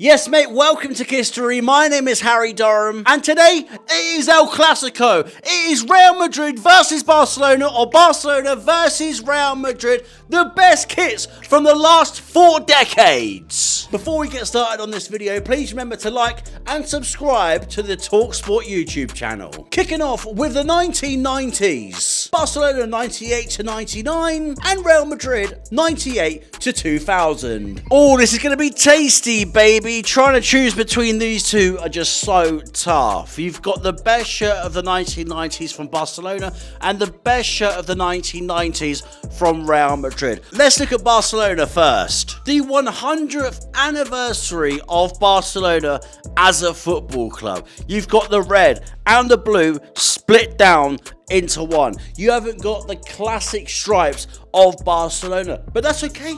Yes, mate, welcome to kitSTORY. My name is Harry Durham, and today it is El Clasico. It is Real Madrid versus Barcelona, or Barcelona versus Real Madrid, the best kits from the last 4 decades. Before we get started on this video, please remember to like and subscribe to the talkSPORT YouTube channel. Kicking off with the 1990s. Barcelona 98 to 99, and Real Madrid 98 to 2000. Oh, this is going to be tasty, baby. Trying to choose between these two are just so tough. You've got the best shirt of the 1990s from Barcelona and the best shirt of the 1990s from Real Madrid. Let's look at Barcelona first. The 100th anniversary of Barcelona as a football club. You've got the red and the blue split down into one. You haven't got the classic stripes of Barcelona, but that's okay.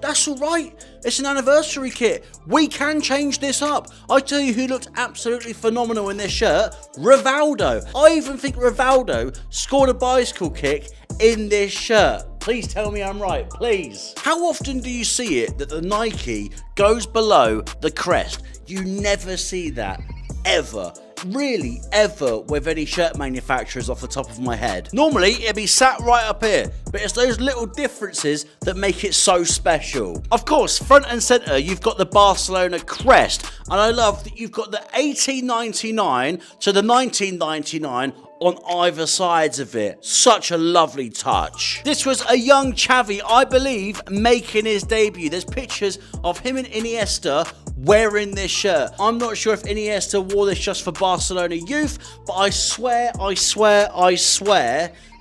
That's all right. It's an anniversary kit. We can change this up. I tell you who looked absolutely phenomenal in this shirt. Rivaldo. I even think Rivaldo scored a bicycle kick in this shirt. Please tell me I'm right, please. How often do you see it that the Nike goes below the crest? You never see that, ever. Really, ever, with any shirt manufacturers off the top of my head. Normally, it'd be sat right up here, but it's those little differences that make it so special. Of course, front and centre, you've got the Barcelona crest, and I love that you've got the 1899 to the 1999 on either sides of it. Such a lovely touch. This was a young Xavi, I believe, making his debut. There's pictures of him and Iniesta wearing this shirt. I'm not sure if Iniesta wore this just for Barcelona youth, but I swear that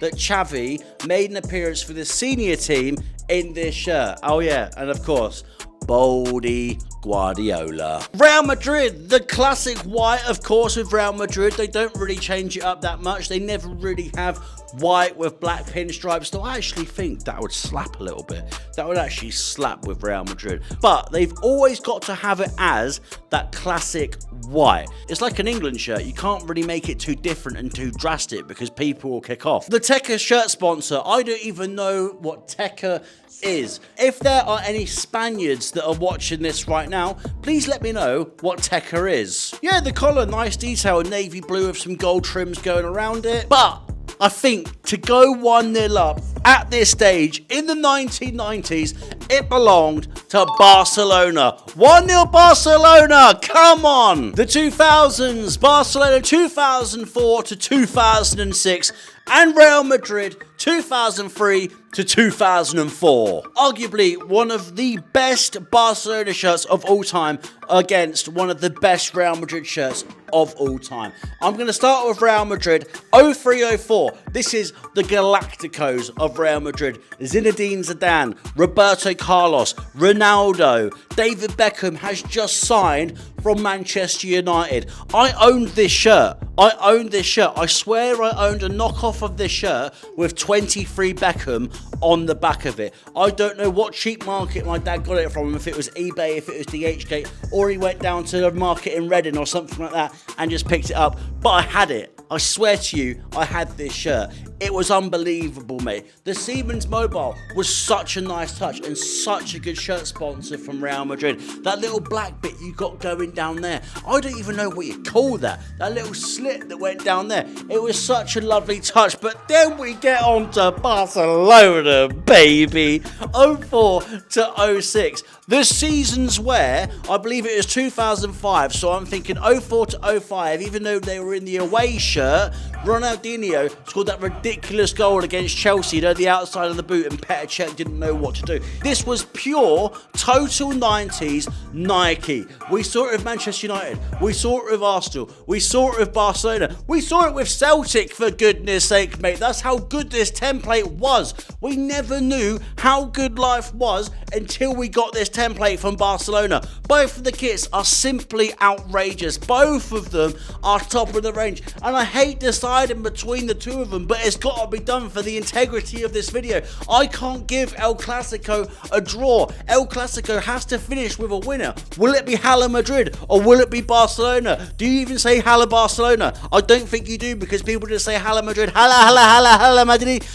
Xavi made an appearance for the senior team in this shirt. Oh yeah, and of course, Baldy Guardiola. Real Madrid, the classic white, of course, with Real Madrid. They don't really change it up that much. They never really have white with black pinstripes, though I actually think that would slap a little bit. That would actually slap with Real Madrid. But they've always got to have it as that classic white. It's like an England shirt. You can't really make it too different and too drastic because people will kick off. The Tekka shirt sponsor, I don't even know what Tekka is. If there are any Spaniards that are watching this right now, please let me know what Tekka is. Yeah, the collar, nice detail, navy blue with some gold trims going around it. But I think to go 1-0 up at this stage in the 1990s, it belonged to Barcelona. 1-0 Barcelona, come on! The 2000s, Barcelona 2004 to 2006, and Real Madrid 2003 to 2004. Arguably one of the best Barcelona shirts of all time against one of the best Real Madrid shirts of all time. I'm going to start with Real Madrid 03-04. This is the Galacticos of Real Madrid. Zinedine Zidane, Roberto Carlos, Ronaldo, David Beckham has just signed from Manchester United. I owned this shirt. I swear I owned a knockoff of this shirt with 23 Beckham on the back of it. I don't know what cheap market my dad got it from, if it was eBay, if it was DHgate, or he went down to the market in Reading or something like that and just picked it up. But I had it. I swear to you, I had this shirt. It was unbelievable, mate. The Siemens Mobile was such a nice touch and such a good shirt sponsor from Real Madrid. That little black bit you got going down there, I don't even know what you call that. That little slit that went down there. It was such a lovely touch. But then we get on to Barcelona, baby. 04 to 06. The seasons where, I believe it was 2005, so I'm thinking 04 to 05, even though they were in the away shirt, Ronaldinho scored that ridiculous goal against Chelsea, the outside of the boot, and Petr Cech didn't know what to do. This was pure, total 90s Nike. We saw it with Manchester United. We saw it with Arsenal. We saw it with Barcelona. We saw it with Celtic, for goodness sake, mate. That's how good this template was. We never knew how good life was until we got this template from Barcelona. Both of the kits are simply outrageous. Both of them are top of the range. And I hate deciding between the two of them, but it's got to be done for the integrity of this video. I can't give El Clasico a draw. El Clasico has to finish with a winner. Will it be Hala Madrid or will it be Barcelona? Do you even say Hala Barcelona? I don't think you do, because people just say Hala Madrid. Hala Madrid.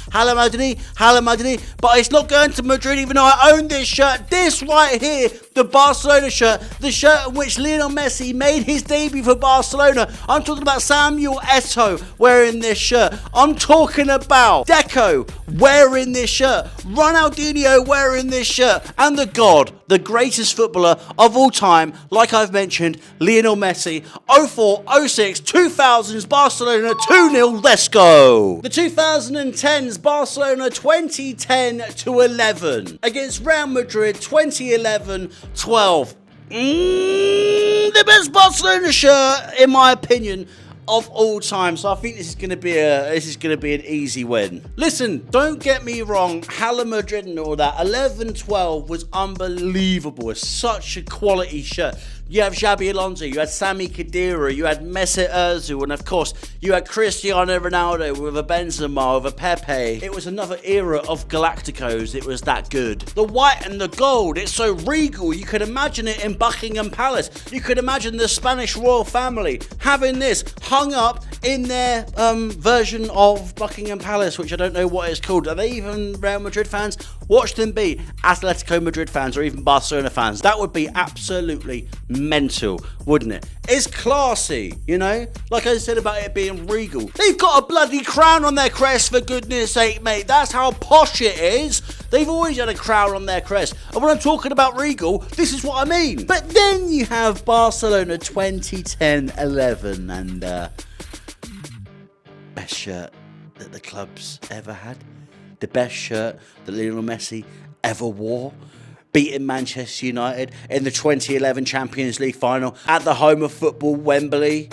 But it's not going to Madrid, even though I own this shirt. This right here, the the Barcelona shirt, the shirt in which Lionel Messi made his debut for Barcelona. I'm talking about Samuel Eto'o wearing this shirt. I'm talking about Deco wearing this shirt, Ronaldinho wearing this shirt, and the God, the greatest footballer of all time, like I've mentioned, Lionel Messi. 04, 06, 2000s Barcelona 2-0, let's go. The 2010s Barcelona 2010-11 against Real Madrid 2011-12. The best Barcelona shirt, in my opinion, of all time. So I think this is going to be an easy win. Listen, don't get me wrong, Hala Madrid and all that, 11-12 was unbelievable. It's such a quality shirt. You have Xabi Alonso, you had Sami Khedira, you had Mesut Ozil, and of course, you had Cristiano Ronaldo with a Benzema, with a Pepe. It was another era of Galacticos. It was that good. The white and the gold, it's so regal. You could imagine it in Buckingham Palace. You could imagine the Spanish royal family having this hung up in their version of Buckingham Palace, which I don't know what it's called. Are they even Real Madrid fans? Watch them be Atletico Madrid fans or even Barcelona fans. That would be absolutely mental, wouldn't it? It's classy, you know? Like I said about it being regal. They've got a bloody crown on their crest, for goodness sake, mate. That's how posh it is. They've always had a crown on their crest. And when I'm talking about regal, this is what I mean. But then you have Barcelona 2010-11 and best shirt that the club's ever had. The best shirt that Lionel Messi ever wore. Beating Manchester United in the 2011 Champions League final at the home of football, Wembley.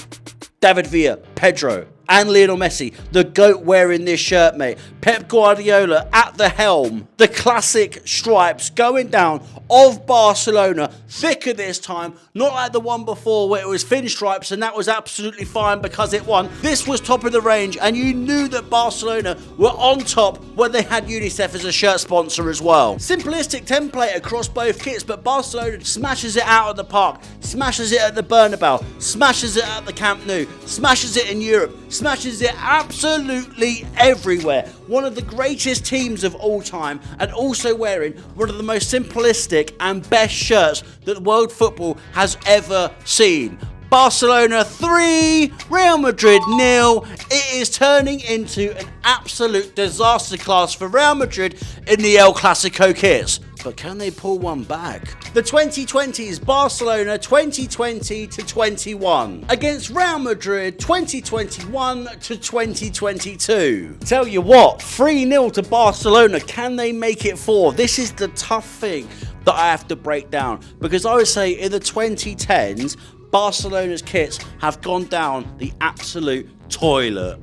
David Villa, Pedro, and Lionel Messi, the GOAT wearing this shirt, mate. Pep Guardiola at the helm. The classic stripes going down of Barcelona. Thicker this time, not like the one before where it was thin stripes and that was absolutely fine because it won. This was top of the range and you knew that Barcelona were on top when they had UNICEF as a shirt sponsor as well. Simplistic template across both kits, but Barcelona smashes it out of the park, smashes it at the Bernabeu, smashes it at the Camp Nou, smashes it in Europe, smashes it absolutely everywhere. One of the greatest teams of all time and also wearing one of the most simplistic and best shirts that world football has ever seen. Barcelona 3, Real Madrid 0. It is turning into an absolute disaster class for Real Madrid in the El Clasico kits. But can they pull one back? The 2020s Barcelona 2020-21 against Real Madrid 2021-2022. Tell you what, 3-0 to Barcelona. Can they make it 4? This is the tough thing that I have to break down, because I would say in the 2010s, Barcelona's kits have gone down the absolute toilet.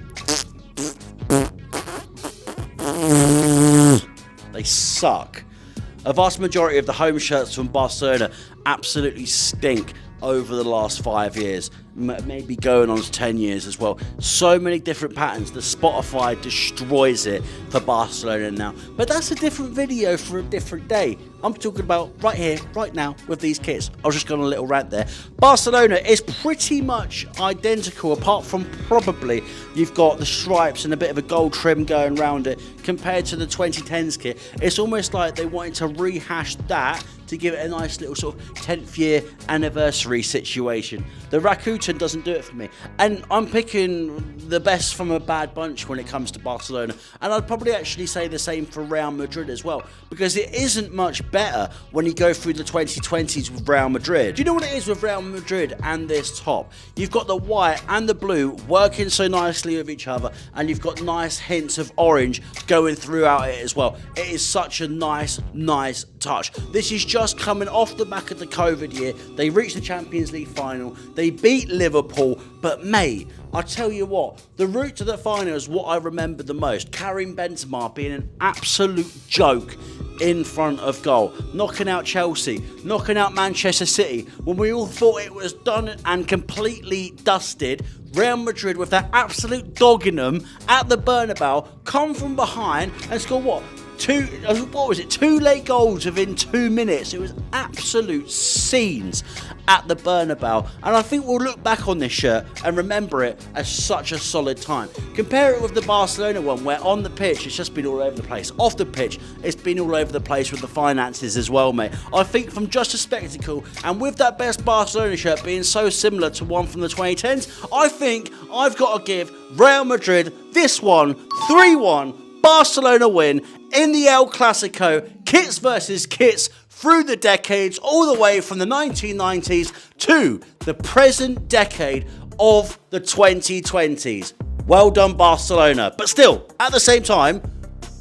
They suck. A vast majority of the home shirts from Barcelona absolutely stink over the last 5 years, maybe going on to 10 years as well. So many different patterns. The Spotify destroys it for Barcelona now. But that's a different video for a different day. I'm talking about right here, right now, with these kits. I was just going on a little rant there. Barcelona is pretty much identical, apart from probably you've got the stripes and a bit of a gold trim going around it compared to the 2010s kit. It's almost like they wanted to rehash that to give it a nice little sort of 10th year anniversary situation. The Rakuten doesn't do it for me. And I'm picking the best from a bad bunch when it comes to Barcelona. And I'd probably actually say the same for Real Madrid as well, because it isn't much better when you go through the 2020s with Real Madrid. Do you know what it is with Real Madrid and this top? You've got the white and the blue working so nicely with each other, and you've got nice hints of orange going throughout it as well. It is such a nice touch. This is just coming off the back of the COVID year. They reached the Champions League final. They beat Liverpool, but mate, I tell you what, the route to the final is what I remember the most. Karim Benzema being an absolute joke in front of goal, knocking out Chelsea, knocking out Manchester City. When we all thought it was done and completely dusted, Real Madrid, with that absolute dog in them at the Bernabeu, come from behind and score what? Two late goals within 2 minutes. It was absolute scenes at the Bernabeu, and I think we'll look back on this shirt and remember it as such a solid time. Compare it with the Barcelona one, where on the pitch it's just been all over the place. Off the pitch, it's been all over the place with the finances as well, mate. I think from just a spectacle, and with that best Barcelona shirt being so similar to one from the 2010s, I think I've got to give Real Madrid this one, 3-1 Barcelona win in the El Clasico, kits versus kits through the decades, all the way from the 1990s to the present decade of the 2020s. Well done, Barcelona. But still, at the same time,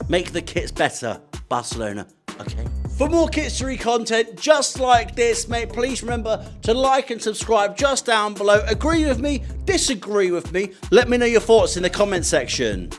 make the kits better, Barcelona, okay? For more kitSTORY content just like this, mate, please remember to like and subscribe just down below. Agree with me, disagree with me, let me know your thoughts in the comment section.